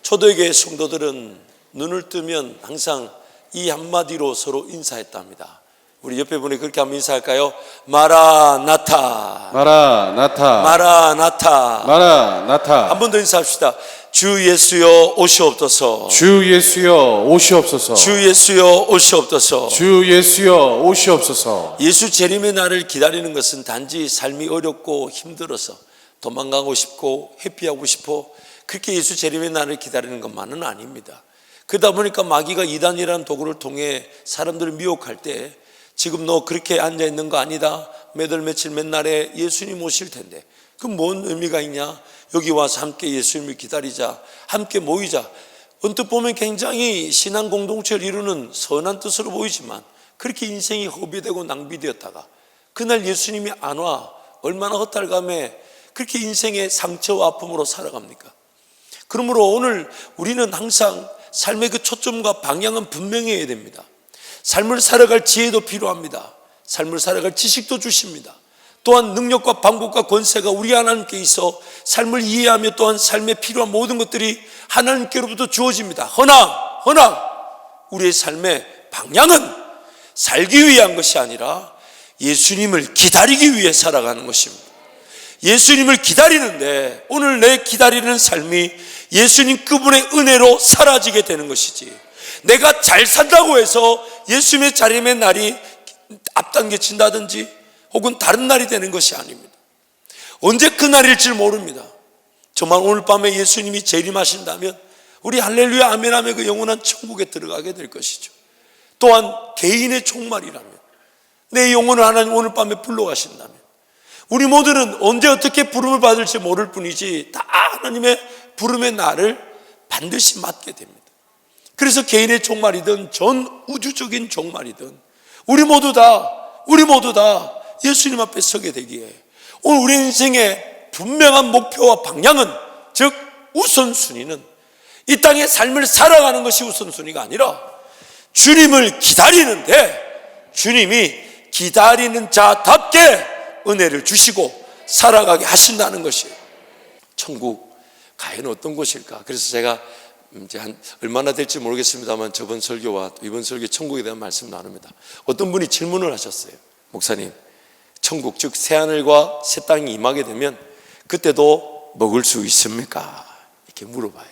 초대교회 성도들은 눈을 뜨면 항상 이 한마디로 서로 인사했답니다. 우리 옆에 분이 그렇게 한번 인사할까요? 마라나타, 마라나타, 마라나타, 마라나타. 한 번 더 인사합시다. 주 예수여 오시옵소서. 주 예수여 오시옵소서. 주 예수여 오시옵소서. 주 예수여 오시옵소서. 예수 재림의 날을 기다리는 것은 단지 삶이 어렵고 힘들어서 도망가고 싶고 회피하고 싶어 그렇게 예수 재림의 날을 기다리는 것만은 아닙니다. 그러다 보니까 마귀가 이단이라는 도구를 통해 사람들을 미혹할 때 지금 너 그렇게 앉아있는 거 아니다, 몇월 며칠 몇 날에 예수님 오실 텐데 그 뭔 의미가 있냐, 여기 와서 함께 예수님을 기다리자, 함께 모이자. 언뜻 보면 굉장히 신앙 공동체를 이루는 선한 뜻으로 보이지만 그렇게 인생이 허비되고 낭비되었다가 그날 예수님이 안 와 얼마나 허탈감에 그렇게 인생의 상처와 아픔으로 살아갑니까? 그러므로 오늘 우리는 항상 삶의 그 초점과 방향은 분명해야 됩니다. 삶을 살아갈 지혜도 필요합니다. 삶을 살아갈 지식도 주십니다. 또한 능력과 방법과 권세가 우리 하나님께 있어 삶을 이해하며 또한 삶에 필요한 모든 것들이 하나님께로부터 주어집니다. 허나 우리의 삶의 방향은 살기 위한 것이 아니라 예수님을 기다리기 위해 살아가는 것입니다. 예수님을 기다리는데 오늘 내 기다리는 삶이 예수님 그분의 은혜로 사라지게 되는 것이지, 내가 잘 산다고 해서 예수님의 재림의 날이 앞당겨진다든지 혹은 다른 날이 되는 것이 아닙니다. 언제 그 날일지 모릅니다. 정말 오늘 밤에 예수님이 재림하신다면 우리 할렐루야 아멘하며 그 영원한 천국에 들어가게 될 것이죠. 또한 개인의 종말이라면 내 영혼을 하나님 오늘 밤에 불러가신다면 우리 모두는 언제 어떻게 부름을 받을지 모를 뿐이지 다 하나님의 부름의 날을 반드시 맞게 됩니다. 그래서 개인의 종말이든 전 우주적인 종말이든 우리 모두 다 예수님 앞에 서게 되기에 오늘 우리 인생의 분명한 목표와 방향은, 즉 우선순위는 이 땅의 삶을 살아가는 것이 우선순위가 아니라 주님을 기다리는데 주님이 기다리는 자답게 은혜를 주시고 살아가게 하신다는 것이에요. 천국 과연 어떤 곳일까? 그래서 제가 이제 얼마나 될지 모르겠습니다만 저번 설교와 이번 설교 천국에 대한 말씀 나눕니다. 어떤 분이 질문을 하셨어요. 목사님, 천국 즉 새하늘과 새 땅이 임하게 되면 그때도 먹을 수 있습니까? 이렇게 물어봐요.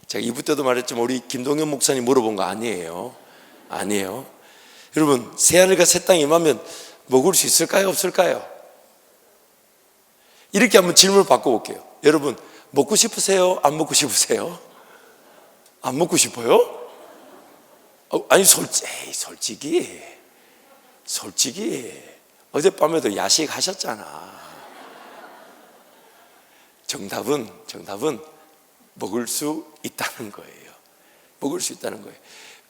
제가 2부 때도 말했지만 우리 김동현 목사님 물어본 거 아니에요. 여러분, 새하늘과 새 땅이 임하면 먹을 수 있을까요? 없을까요? 이렇게 한번 질문을 바꿔볼게요. 여러분, 먹고 싶으세요? 안 먹고 싶으세요? 안 먹고 싶어요? 아니 솔직히 어젯밤에도 야식 하셨잖아. 정답은 먹을 수 있다는 거예요. 먹을 수 있다는 거예요.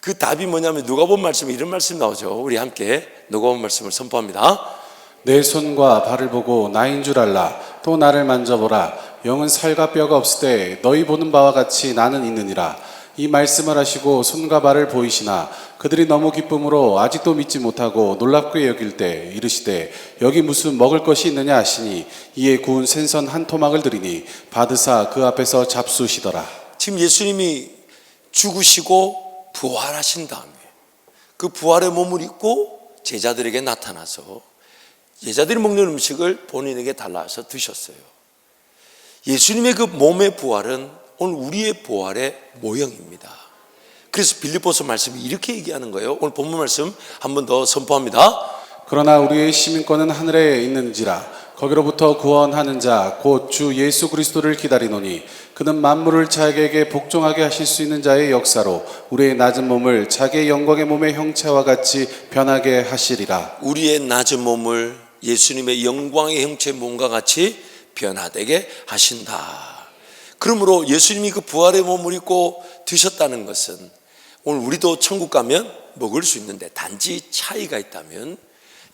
그 답이 뭐냐면 누가복음 말씀에 이런 말씀 나오죠. 우리 함께 누가복음 말씀을 선포합니다. 내 손과 발을 보고 나인 줄 알라. 또 나를 만져보라. 영은 살과 뼈가 없을 때 너희 보는 바와 같이 나는 있느니라. 이 말씀을 하시고 손과 발을 보이시나 그들이 너무 기쁨으로 아직도 믿지 못하고 놀랍게 여길 때 이르시되 여기 무슨 먹을 것이 있느냐 하시니 이에 구운 생선 한 토막을 드리니 받으사 그 앞에서 잡수시더라. 지금 예수님이 죽으시고 부활하신 다음에 그 부활의 몸을 입고 제자들에게 나타나서 제자들이 먹는 음식을 본인에게 달라서 드셨어요. 예수님의 그 몸의 부활은 오늘 우리의 부활의 모형입니다. 그래서 빌립보서 말씀이 이렇게 얘기하는 거예요. 오늘 본문 말씀 한 번 더 선포합니다. 그러나 우리의 시민권은 하늘에 있는지라 거기로부터 구원하는 자 곧 주 예수 그리스도를 기다리노니 그는 만물을 자기에게 복종하게 하실 수 있는 자의 역사로 우리의 낮은 몸을 자기의 영광의 몸의 형체와 같이 변하게 하시리라. 우리의 낮은 몸을 예수님의 영광의 형체 몸과 같이 변화되게 하신다. 그러므로 예수님이 그 부활의 몸을 입고 드셨다는 것은 오늘 우리도 천국 가면 먹을 수 있는데 단지 차이가 있다면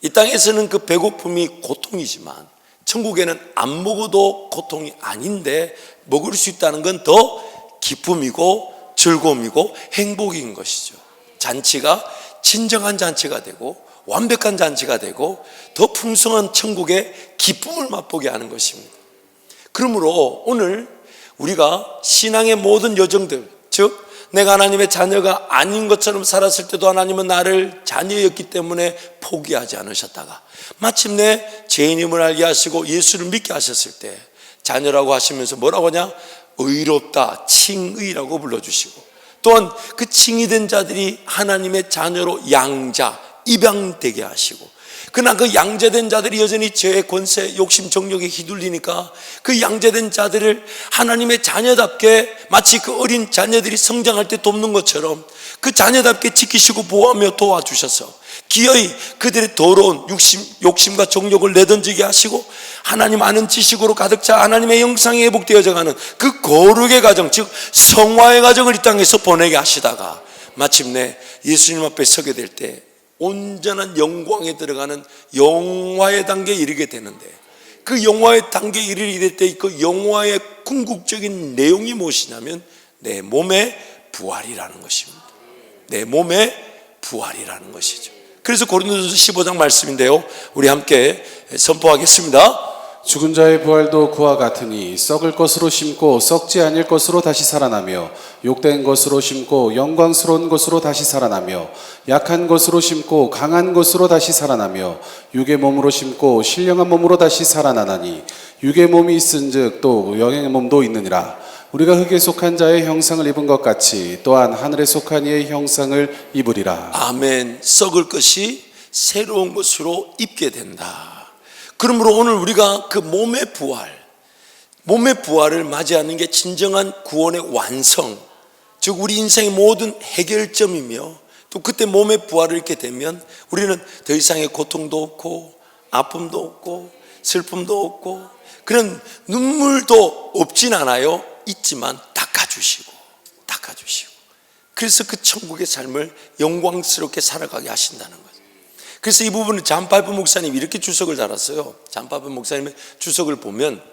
이 땅에서는 그 배고픔이 고통이지만 천국에는 안 먹어도 고통이 아닌데 먹을 수 있다는 건 더 기쁨이고 즐거움이고 행복인 것이죠. 잔치가 진정한 잔치가 되고 완벽한 잔치가 되고 더 풍성한 천국의 기쁨을 맛보게 하는 것입니다. 그러므로 오늘 우리가 신앙의 모든 여정들, 즉 내가 하나님의 자녀가 아닌 것처럼 살았을 때도 하나님은 나를 자녀였기 때문에 포기하지 않으셨다가 마침내 죄인임을 알게 하시고 예수를 믿게 하셨을 때 자녀라고 하시면서 뭐라고 하냐? 의롭다, 칭의라고 불러주시고, 또한 그 칭의된 자들이 하나님의 자녀로 양자, 입양되게 하시고, 그러나 그 양자된 자들이 여전히 죄의 권세, 욕심, 정욕에 휘둘리니까 그 양자된 자들을 하나님의 자녀답게 마치 그 어린 자녀들이 성장할 때 돕는 것처럼 그 자녀답게 지키시고 보호하며 도와주셔서 기어이 그들의 더러운 욕심과 정욕을 내던지게 하시고 하나님 아는 지식으로 가득 차 하나님의 형상에 회복되어져 가는 그 거룩의 과정, 즉 성화의 과정을 이 땅에서 보내게 하시다가 마침내 예수님 앞에 서게 될 때 온전한 영광에 들어가는 영화의 단계에 이르게 되는데, 그 영화의 단계에 이르게 될 때 그 영화의 궁극적인 내용이 무엇이냐면 내 몸의 부활이라는 것입니다. 내 몸의 부활이라는 것이죠. 그래서 고린도전서 15장 말씀인데요, 우리 함께 선포하겠습니다. 죽은 자의 부활도 그와 같으니 썩을 것으로 심고 썩지 아닐 것으로 다시 살아나며 욕된 것으로 심고 영광스러운 것으로 다시 살아나며 약한 것으로 심고 강한 것으로 다시 살아나며 육의 몸으로 심고 신령한 몸으로 다시 살아나나니 육의 몸이 있은즉 또 영의 몸도 있느니라. 우리가 흙에 속한 자의 형상을 입은 것 같이 또한 하늘에 속한 이의 형상을 입으리라. 아멘. 썩을 것이 새로운 것으로 입게 된다. 그러므로 오늘 우리가 그 몸의 부활을 맞이하는 게 진정한 구원의 완성, 즉 우리 인생의 모든 해결점이며, 또 그때 몸의 부활을 잃게 되면 우리는 더 이상의 고통도 없고 아픔도 없고 슬픔도 없고 그런 눈물도 없진 않아요. 있지만 닦아주시고 그래서 그 천국의 삶을 영광스럽게 살아가게 하신다는 거예요. 그래서 이 부분은 잔파이프 목사님이 이렇게 주석을 달았어요. 잔파이프 목사님의 주석을 보면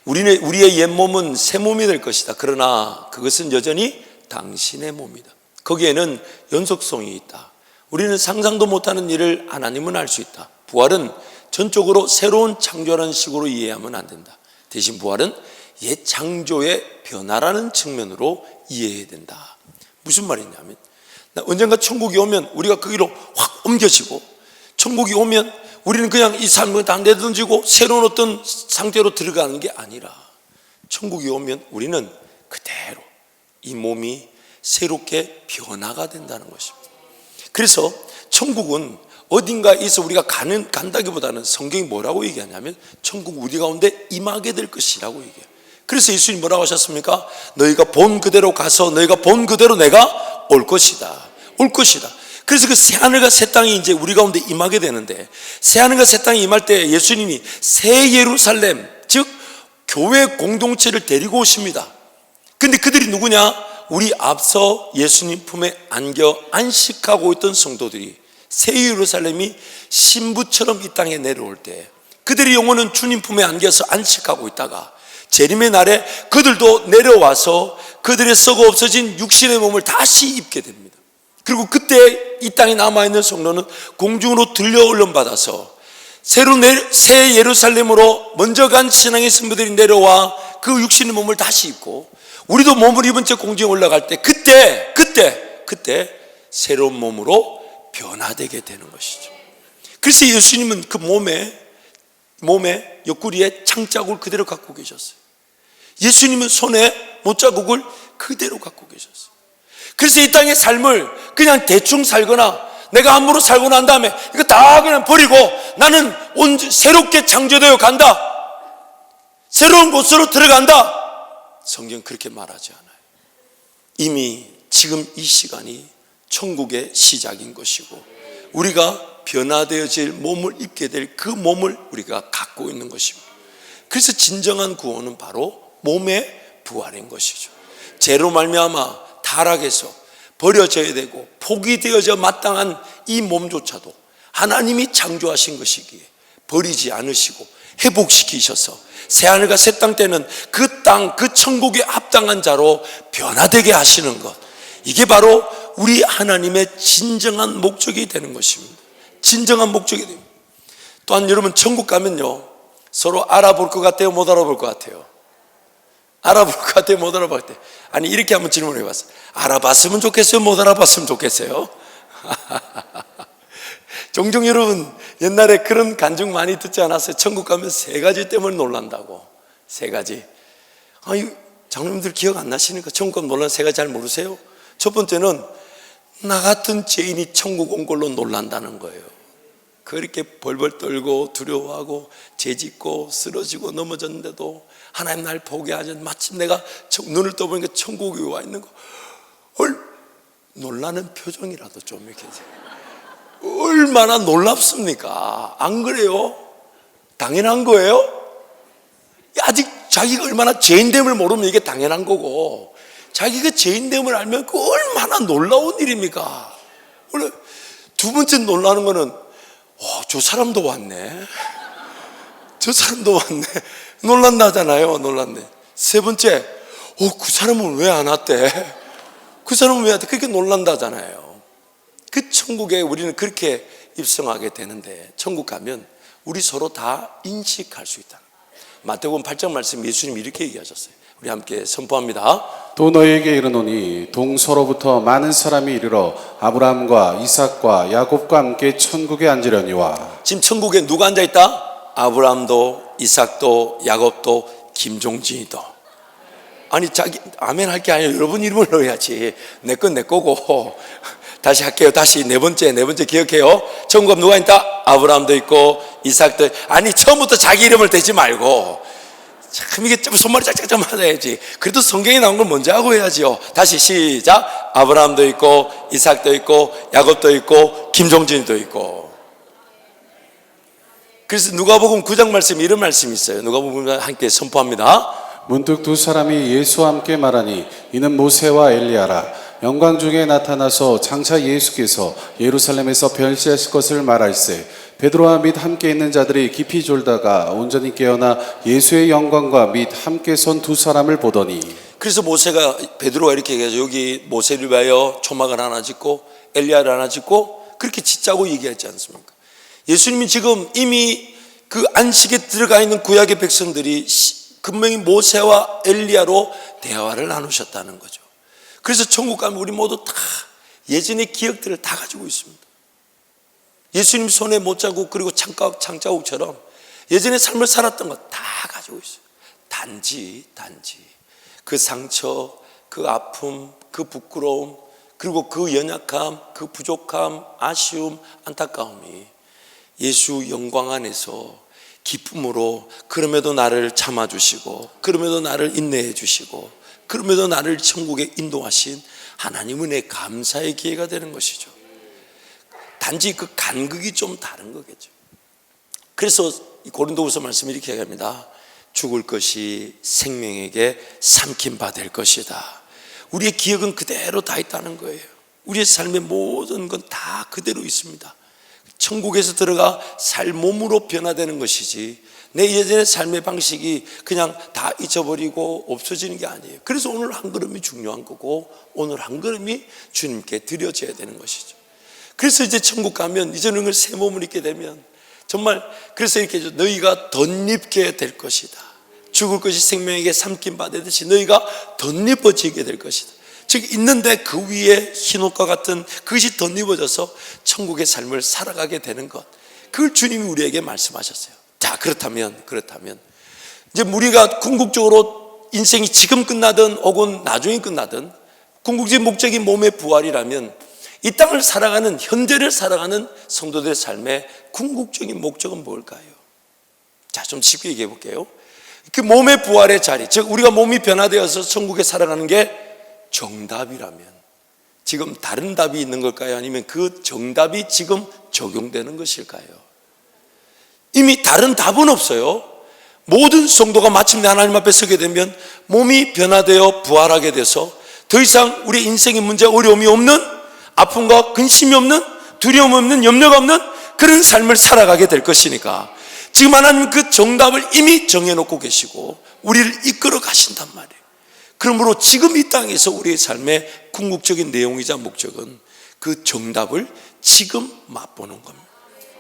우리의 옛 몸은 새 몸이 될 것이다. 그러나 그것은 여전히 당신의 몸이다. 거기에는 연속성이 있다. 우리는 상상도 못하는 일을 하나님은 할 수 있다. 부활은 전적으로 새로운 창조라는 식으로 이해하면 안 된다. 대신 부활은 옛 창조의 변화라는 측면으로 이해해야 된다. 무슨 말이냐면 언젠가 천국이 오면 우리가 거기로 확 옮겨지고, 천국이 오면 우리는 그냥 이 삶을 다 내던지고 새로운 어떤 상태로 들어가는 게 아니라 천국이 오면 우리는 그대로 이 몸이 새롭게 변화가 된다는 것입니다. 그래서 천국은 어딘가에서 우리가 간다기보다는 성경이 뭐라고 얘기하냐면 천국 우리 가운데 임하게 될 것이라고 얘기해요. 그래서 예수님이 뭐라고 하셨습니까? 너희가 본 그대로 가서 너희가 본 그대로 내가 올 것이다. 그래서 그 새하늘과 새 땅이 이제 우리 가운데 임하게 되는데, 새하늘과 새 땅이 임할 때 예수님이 새 예루살렘, 즉 교회 공동체를 데리고 오십니다. 근데 그들이 누구냐? 우리 앞서 예수님 품에 안겨 안식하고 있던 성도들이, 새 예루살렘이 신부처럼 이 땅에 내려올 때 그들의 영혼은 주님 품에 안겨서 안식하고 있다가 재림의 날에 그들도 내려와서 그들의 썩어 없어진 육신의 몸을 다시 입게 됩니다. 그리고 그때 이 땅에 남아있는 성도는 공중으로 들려 올림받아서 새 예루살렘으로 먼저 간 신앙의 성도들이 내려와 그 육신의 몸을 다시 입고 우리도 몸을 입은 채 공중에 올라갈 때 그때 새로운 몸으로 변화되게 되는 것이죠. 그래서 예수님은 그 몸에 옆구리에 창자국을 그대로 갖고 계셨어요. 예수님은 손에 못자국을 그대로 갖고 계셨어요. 그래서 이 땅의 삶을 그냥 대충 살거나 내가 함부로 살고 난 다음에 이거 다 그냥 버리고 나는 새롭게 창조되어 간다, 새로운 곳으로 들어간다, 성경 그렇게 말하지 않아요. 이미 지금 이 시간이 천국의 시작인 것이고 우리가 변화되어질 몸을 입게 될 그 몸을 우리가 갖고 있는 것입니다. 그래서 진정한 구원은 바로 몸의 부활인 것이죠. 죄로 말미암아 타락해서 버려져야 되고 포기되어져 마땅한 이 몸조차도 하나님이 창조하신 것이기에 버리지 않으시고 회복시키셔서 새하늘과 새 땅 때는 그 땅, 그 천국에 합당한 자로 변화되게 하시는 것, 이게 바로 우리 하나님의 진정한 목적이 되는 것입니다. 진정한 목적이 됩니다. 또한 여러분 천국 가면요 서로 알아볼 것 같아요, 못 알아볼 것 같아요? 알아볼 것 같아, 못 알아볼 것 같아? 아니, 이렇게 한번 질문해 봤어. 알아봤으면 좋겠어요, 못 알아봤으면 좋겠어요? 종종 여러분 옛날에 그런 간증 많이 듣지 않았어요? 천국 가면 세 가지 때문에 놀란다고. 세 가지. 아니, 장로님들 기억 안 나시니까 천국 가면 놀란 세 가지 잘 모르세요? 첫 번째는 나 같은 죄인이 천국 온 걸로 놀란다는 거예요. 그렇게 벌벌 떨고 두려워하고 죄짓고 쓰러지고 넘어졌는데도 하나님 날 포기하지, 마침 내가 눈을 떠보니까 천국에 와 있는 거, 놀라는 표정이라도 좀 이렇게, 얼마나 놀랍습니까? 안 그래요? 당연한 거예요? 아직 자기가 얼마나 죄인됨을 모르면 이게 당연한 거고, 자기가 죄인됨을 알면 그 얼마나 놀라운 일입니까? 원래 두 번째 놀라는 거는, 저 사람도 왔네, 저 사람도 왔네, 놀란다잖아요. 놀랐네. 세 번째, 그 사람은 왜 안 왔대? 그 사람은 왜 안 왔대? 그렇게 놀란다잖아요. 그 천국에 우리는 그렇게 입성하게 되는데, 천국 가면 우리 서로 다 인식할 수 있다. 마태복음 8장 말씀 예수님이 이렇게 얘기하셨어요. 우리 함께 선포합니다. 또 너희에게 이르노니 동서로부터 많은 사람이 이르러 아브라함과 이삭과 야곱과 함께 천국에 앉으려니와. 지금 천국에 누가 앉아있다? 아브라함도 이삭도 야곱도 김종진이도. 아니, 자기 아멘 할 게 아니라 여러분 이름을 넣어야지. 내 건 내 거고. 다시 할게요. 다시 네 번째 기억해요. 천국에 누가 있다? 아브라함도 있고 이삭도. 아니, 처음부터 자기 이름을 대지 말고 참 이게 좀 손발이 짝짝짝 맞아야지. 그래도 성경에 나온 걸 먼저 하고 해야지요. 다시 시작. 아브라함도 있고 이삭도 있고 야곱도 있고 김종진도 있고. 그래서 누가복음 9장 말씀 이런 말씀이 있어요. 누가복음 함께 선포합니다. 문득 두 사람이 예수와 함께 말하니 이는 모세와 엘리야라. 영광 중에 나타나서 장차 예수께서 예루살렘에서 별시하실 것을 말할세. 베드로와 및 함께 있는 자들이 깊이 졸다가 온전히 깨어나 예수의 영광과 및 함께 선 두 사람을 보더니. 그래서 베드로가 이렇게 얘기하죠. 여기 모세를 위하여 초막을 하나 짓고 엘리야를 하나 짓고 그렇게 짓자고 얘기했지 않습니까? 예수님이 지금 이미 그 안식에 들어가 있는 구약의 백성들이 분명히 모세와 엘리야로 대화를 나누셨다는 거죠. 그래서 천국 가면 우리 모두 다 예전의 기억들을 다 가지고 있습니다. 예수님 손에 못자국 그리고 창자국처럼 예전의 삶을 살았던 것 다 가지고 있어요. 단지 그 상처, 그 아픔, 그 부끄러움, 그리고 그 연약함, 그 부족함, 아쉬움, 안타까움이 예수 영광 안에서 기쁨으로, 그럼에도 나를 참아주시고 그럼에도 나를 인내해 주시고 그럼에도 나를 천국에 인도하신 하나님 은혜 감사의 기회가 되는 것이죠. 단지 그 간극이 좀 다른 거겠죠. 그래서 고린도후서 말씀이 이렇게 얘기합니다. 죽을 것이 생명에게 삼킴 받을 것이다. 우리의 기억은 그대로 다 있다는 거예요. 우리의 삶의 모든 건 다 그대로 있습니다. 천국에서 들어가 살 몸으로 변화되는 것이지 내 예전의 삶의 방식이 그냥 다 잊어버리고 없어지는 게 아니에요. 그래서 오늘 한 걸음이 중요한 거고 오늘 한 걸음이 주님께 드려져야 되는 것이죠. 그래서 이제 천국 가면 이제는 새 몸을 입게 되면 정말, 그래서 이렇게 해줘. 너희가 덧입게 될 것이다. 죽을 것이 생명에게 삼킴 받듯이 너희가 덧입어지게 될 것이다. 즉 있는데 그 위에 흰옷과 같은 그것이 덧입어져서 천국의 삶을 살아가게 되는 것, 그걸 주님이 우리에게 말씀하셨어요. 자, 그렇다면 이제 우리가 궁극적으로 인생이 지금 끝나든 혹은 나중에 끝나든 궁극적인 목적이 몸의 부활이라면 이 땅을 살아가는, 현재를 살아가는 성도들의 삶의 궁극적인 목적은 뭘까요? 자, 좀 쉽게 얘기해 볼게요. 그 몸의 부활의 자리, 즉 우리가 몸이 변화되어서 천국에 살아가는 게 정답이라면 지금 다른 답이 있는 걸까요? 아니면 그 정답이 지금 적용되는 것일까요? 이미 다른 답은 없어요. 모든 성도가 마침내 하나님 앞에 서게 되면 몸이 변화되어 부활하게 돼서 더 이상 우리 인생의 문제, 어려움이 없는, 아픔과 근심이 없는, 두려움 없는, 염려가 없는 그런 삶을 살아가게 될 것이니까 지금 하나님 그 정답을 이미 정해놓고 계시고 우리를 이끌어 가신단 말이에요. 그러므로 지금 이 땅에서 우리의 삶의 궁극적인 내용이자 목적은 그 정답을 지금 맛보는 겁니다.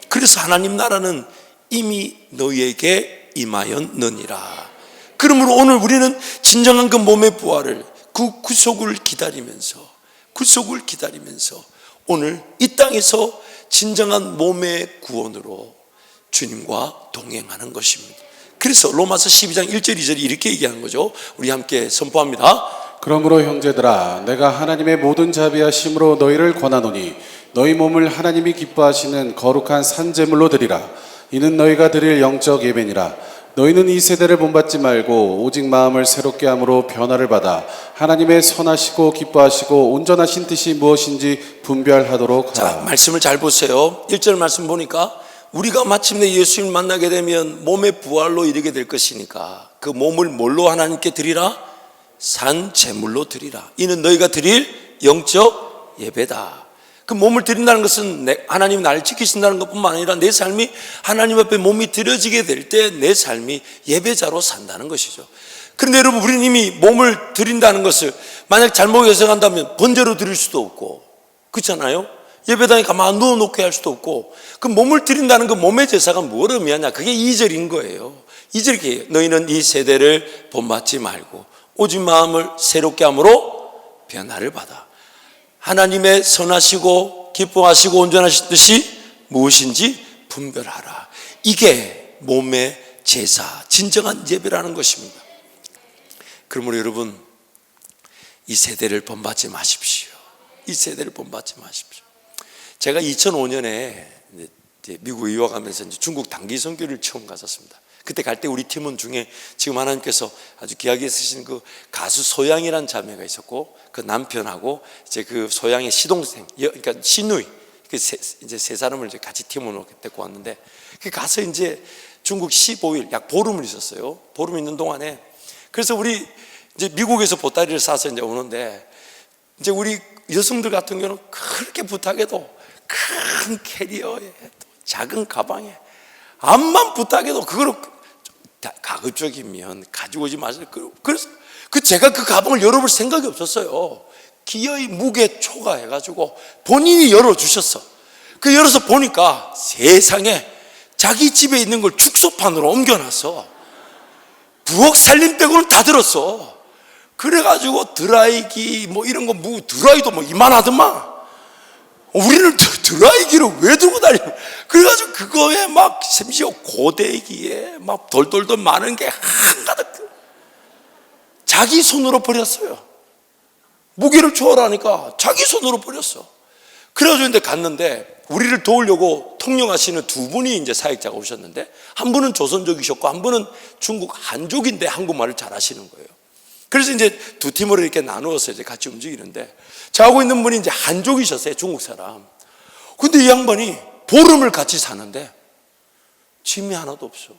그래서 하나님 나라는 이미 너희에게 임하였느니라. 그러므로 오늘 우리는 진정한 그 몸의 부활을, 그 구속을 기다리면서 오늘 이 땅에서 진정한 몸의 구원으로 주님과 동행하는 것입니다. 그래서 로마서 12장 1절 2절이 이렇게 얘기하는 거죠. 우리 함께 선포합니다. 그러므로 형제들아 내가 하나님의 모든 자비하심으로 너희를 권하노니 너희 몸을 하나님이 기뻐하시는 거룩한 산제물로 드리라. 이는 너희가 드릴 영적 예배니라. 너희는 이 세대를 본받지 말고 오직 마음을 새롭게 함으로 변화를 받아 하나님의 선하시고 기뻐하시고 온전하신 뜻이 무엇인지 분별하도록 하라. 자, 말씀을 잘 보세요. 1절 말씀 보니까 우리가 마침내 예수님을 만나게 되면 몸의 부활로 이르게 될 것이니까 그 몸을 뭘로 하나님께 드리라? 산 제물로 드리라. 이는 너희가 드릴 영적 예배다. 그 몸을 드린다는 것은 하나님이 나를 지키신다는 것뿐만 아니라 내 삶이 하나님 앞에 몸이 드려지게 될 때 내 삶이 예배자로 산다는 것이죠. 그런데 여러분, 우리는 이미 몸을 드린다는 것을 만약 잘못 해석한다면 번제로 드릴 수도 없고, 그렇잖아요? 예배당에 가만 누워놓게 할 수도 없고, 그 몸을 드린다는 그 몸의 제사가 뭘 의미하냐? 그게 2절인 거예요. 2절이에요. 너희는 이 세대를 본받지 말고 오직 마음을 새롭게 함으로 변화를 받아 하나님의 선하시고 기뻐하시고 온전하신 뜻이 무엇인지 분별하라. 이게 몸의 제사, 진정한 예배라는 것입니다. 그러므로 여러분, 이 세대를 본받지 마십시오. 이 세대를 본받지 마십시오. 제가 2005년에 미국 유학하면서 중국 단기 선교를 처음 갔었습니다. 그때 갈 때 우리 팀원 중에 지금 하나님께서 아주 귀하게 쓰신 그 가수 소양이라는 자매가 있었고, 그 남편하고 이제 그 소양의 시동생, 그러니까 시누이, 이제 세 사람을 이제 같이 팀원으로 데리고 왔는데, 그 가서 이제 중국 15일, 약 보름을 있었어요. 보름 있는 동안에. 그래서 우리 이제 미국에서 보따리를 싸서 이제 오는데, 이제 우리 여성들 같은 경우는 그렇게 부탁해도 큰 캐리어에 또 작은 가방에 암만 부탁해도 그거를 가급적이면 가지고 오지 마세요. 그래서 제가 그 가방을 열어볼 생각이 없었어요. 기어이 무게 초과해가지고 본인이 열어주셨어. 그 열어서 보니까 세상에 자기 집에 있는 걸 축소판으로 옮겨놨어. 부엌 살림 빼고는 다 들었어. 그래가지고 드라이기 뭐 이런 거 드라이도 뭐 이만하더만. 우리는 드라이기를 왜 들고 다녀? 그래가지고 그거에 막 심지어 고데기에 막 돌돌돌 많은 게 한가득 자기 손으로 버렸어요. 무게를 초월하니까 자기 손으로 버렸어. 그래가지고 이제 갔는데 우리를 도우려고 통역하시는 두 분이 이제 사역자가 오셨는데, 한 분은 조선족이셨고 한 분은 중국 한족인데 한국말을 잘 하시는 거예요. 그래서 이제 두 팀으로 이렇게 나누어서 이제 같이 움직이는데, 저하고 있는 분이 이제 한족이셨어요, 중국 사람. 근데 이 양반이 보름을 같이 사는데 짐이 하나도 없어.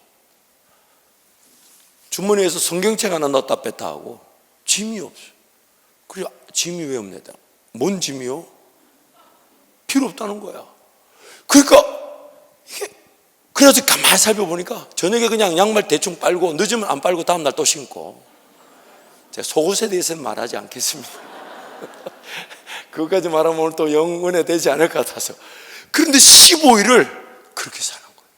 주머니에서 성경책 하나 넣었다 뺐다 하고 짐이 없어. 그래, 짐이 왜 없냐? 뭔 짐이요? 필요 없다는 거야. 그러니까 이게, 그래서 가만히 살펴보니까 저녁에 그냥 양말 대충 빨고 늦으면 안 빨고 다음날 또 신고. 제가 속옷에 대해서는 말하지 않겠습니다. 그것까지 말하면 오늘 또 영은혜 되지 않을 것 같아서. 그런데 15일을 그렇게 사는 거예요.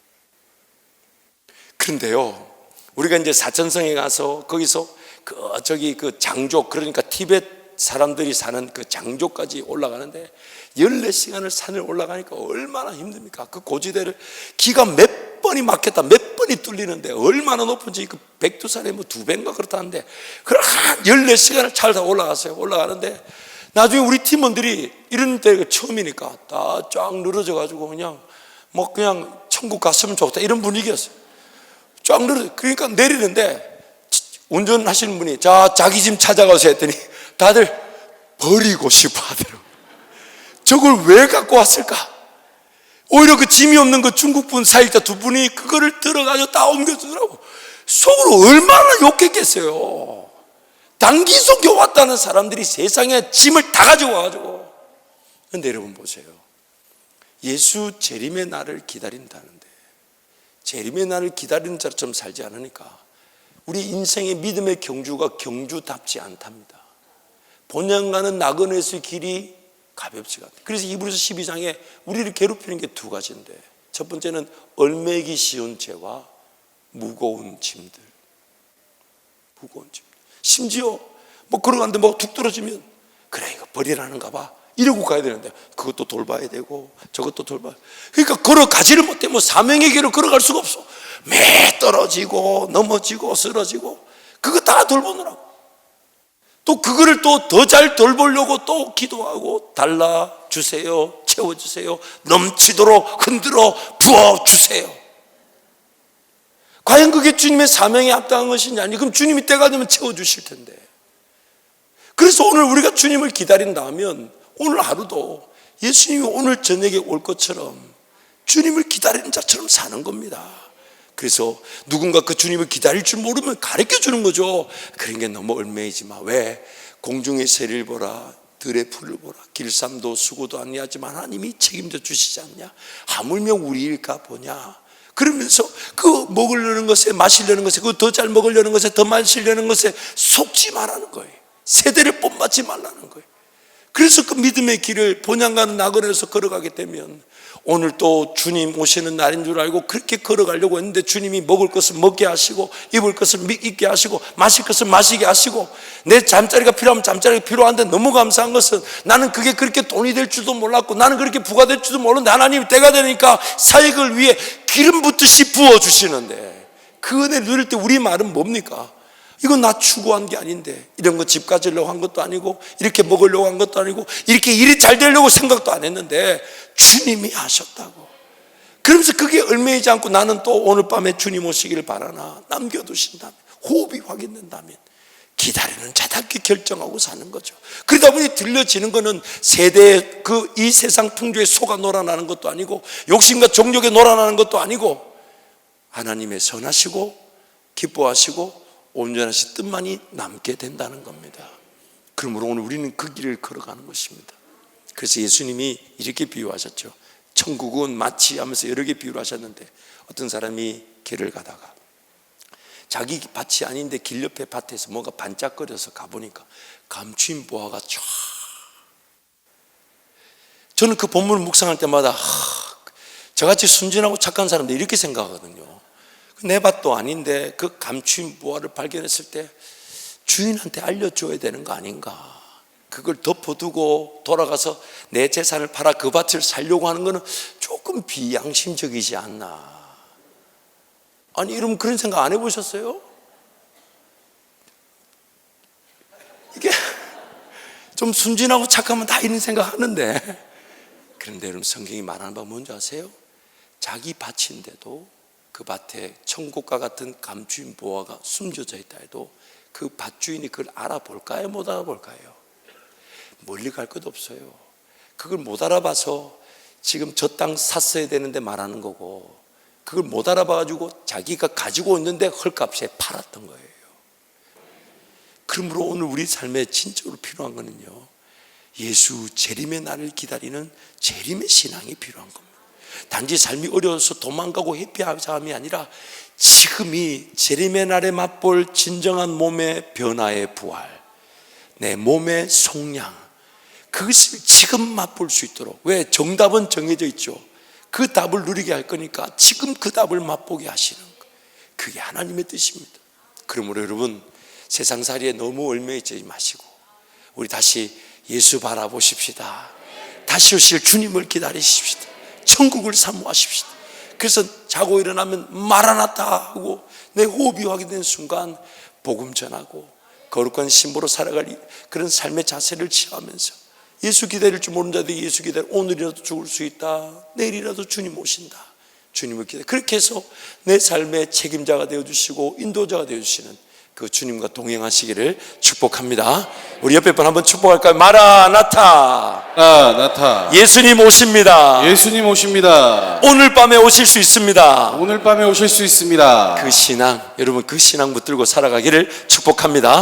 그런데요, 우리가 이제 사천성에 가서 거기서 그 장족, 그러니까 티벳 사람들이 사는 그 장족까지 올라가는데 14시간을 산을 올라가니까 얼마나 힘듭니까? 그 고지대를 기가 몇 번이 막혔다, 몇 번이 뚫리는데 얼마나 높은지 그 백두산에 뭐 2배인가 그렇다는데, 그걸 한 14시간을 차를 타고 올라갔어요. 올라가는데 나중에 우리 팀원들이 이런 때가 처음이니까 다 쫙 늘어져 가지고 그냥 천국 갔으면 좋겠다 이런 분위기였어요. 쫙 늘어져. 그러니까 내리는데 운전하시는 분이 자기 짐 찾아가서 했더니 다들 버리고 싶어 하더라고요. 저걸 왜 갖고 왔을까? 오히려 그 짐이 없는 그 중국분 사역자 두 분이 그거를 들어가지고 다 옮겨주더라고. 속으로 얼마나 욕했겠어요. 단기 선교 왔다는 사람들이 세상에 짐을 다 가지고 와가지고. 그런데 여러분 보세요. 예수 재림의 날을 기다린다는데 재림의 날을 기다리는 자처럼 살지 않으니까 우리 인생의 믿음의 경주가 경주답지 않답니다. 본향가는 나그네의 길이 가볍지가 않다. 그래서 이브리서 12장에 우리를 괴롭히는 게 두 가지인데, 첫 번째는 얼매기 쉬운 죄와 무거운 짐들. 무거운 짐. 심지어 뭐 걸어가는데 뭐 툭 떨어지면 그래 이거 버리라는가 봐 이러고 가야 되는데 그것도 돌봐야 되고 저것도 돌봐야. 그러니까 걸어가지를 못해. 뭐 사명의 길을 걸어갈 수가 없어. 매 떨어지고 넘어지고 쓰러지고 그거 다 돌보느라고. 또 그거를 또 더 잘 돌보려고 또 기도하고 달라주세요, 채워주세요, 넘치도록 흔들어 부어주세요. 과연 그게 주님의 사명에 합당한 것이냐? 아니, 그럼 주님이 때가 되면 채워주실 텐데. 그래서 오늘 우리가 주님을 기다린다면 오늘 하루도 예수님이 오늘 저녁에 올 것처럼 주님을 기다리는 자처럼 사는 겁니다. 그래서 누군가 그 주님을 기다릴 줄 모르면 가르쳐 주는 거죠. 그런 게 너무 얽매이지 마. 왜? 공중의 새를 보라, 들의 풀을 보라. 길쌈도 수고도 아니하지만 하나님이 책임져 주시지 않냐? 하물며 우리일까 보냐? 그러면서 그 먹으려는 것에, 마시려는 것에, 그 더 잘 먹으려는 것에, 더 마시려는 것에 속지 말라는 거예요. 세대를 본받지 말라는 거예요. 그래서 그 믿음의 길을 본향가는 나그네에서 걸어가게 되면 오늘 또 주님 오시는 날인 줄 알고 그렇게 걸어가려고 했는데 주님이 먹을 것을 먹게 하시고 입을 것을 입게 하시고 마실 것을 마시게 하시고 내 잠자리가 필요하면 잠자리가 필요한데 너무 감사한 것은 나는 그게 그렇게 돈이 될 줄도 몰랐고 나는 그렇게 부가 될 줄도 몰랐는데 하나님이 때가 되니까 사역을 위해 기름 붓듯이 부어주시는데 그 은혜 누릴 때 우리 말은 뭡니까? 이건 나 추구한 게 아닌데 이런 거 집 가지려고 한 것도 아니고 이렇게 먹으려고 한 것도 아니고 이렇게 일이 잘 되려고 생각도 안 했는데 주님이 하셨다고. 그러면서 그게 얽매이지 않고 나는 또 오늘 밤에 주님 오시기를 바라나 남겨두신다면 호흡이 확인된다면 기다리는 자답게 결정하고 사는 거죠. 그러다 보니 들려지는 거는 세대의 이 세상 풍조에 속아 놀아나는 것도 아니고 욕심과 정욕에 놀아나는 것도 아니고 하나님의 선하시고 기뻐하시고 온전하신 뜻만이 남게 된다는 겁니다. 그러므로 오늘 우리는 그 길을 걸어가는 것입니다. 그래서 예수님이 이렇게 비유하셨죠. 천국은 마치 하면서 여러 개 비유를 하셨는데 어떤 사람이 길을 가다가 자기 밭이 아닌데 길 옆에 밭에서 뭔가 반짝거려서 가보니까 감추인 보화가 쫙. 저는 그 본문을 묵상할 때마다 저같이 순진하고 착한 사람들 이렇게 생각하거든요. 내 밭도 아닌데 그 감추인 보화를 발견했을 때 주인한테 알려줘야 되는 거 아닌가. 그걸 덮어두고 돌아가서 내 재산을 팔아 그 밭을 살려고 하는 거는 조금 비양심적이지 않나. 아니 여러분 그런 생각 안 해보셨어요? 이게 좀 순진하고 착하면 다 이런 생각 하는데 그런데 여러분 성경이 말하는 바가 뭔지 아세요? 자기 밭인데도 그 밭에 천국과 같은 감추인 보화가 숨겨져 있다 해도 그 밭주인이 그걸 알아볼까요? 못 알아볼까요? 멀리 갈 것도 없어요. 그걸 못 알아봐서 지금 저 땅 샀어야 되는데 말하는 거고 그걸 못 알아봐가지고 자기가 가지고 있는데 헐값에 팔았던 거예요. 그러므로 오늘 우리 삶에 진짜로 필요한 거는요 예수 재림의 날을 기다리는 재림의 신앙이 필요한 겁니다. 단지 삶이 어려워서 도망가고 회피하자함이 아니라 지금이 재림의 날에 맛볼 진정한 몸의 변화의 부활, 내 몸의 속량, 그것을 지금 맛볼 수 있도록. 왜? 정답은 정해져 있죠. 그 답을 누리게 할 거니까 지금 그 답을 맛보게 하시는 거. 그게 하나님의 뜻입니다. 그러므로 여러분 세상살이에 너무 얽매이지 마시고 우리 다시 예수 바라보십시다. 다시 오실 주님을 기다리십시다. 천국을 사모하십시다. 그래서 자고 일어나면 마라나타 하고 내 호흡이 확인된 순간 복음 전하고 거룩한 신부로 살아갈 그런 삶의 자세를 취하면서 예수 기다릴 줄 모르는 자들이 예수 기다려 오늘이라도 죽을 수 있다. 내일이라도 주님 오신다. 주님을 기다려. 그렇게 해서 내 삶의 책임자가 되어주시고 인도자가 되어주시는 그 주님과 동행하시기를 축복합니다. 우리 옆에 분 한번 축복할까요? 마라나타. 나타. 예수님 오십니다. 예수님 오십니다. 오늘 밤에 오실 수 있습니다. 오늘 밤에 오실 수 있습니다. 그 신앙, 여러분 그 신앙 붙들고 살아가기를 축복합니다.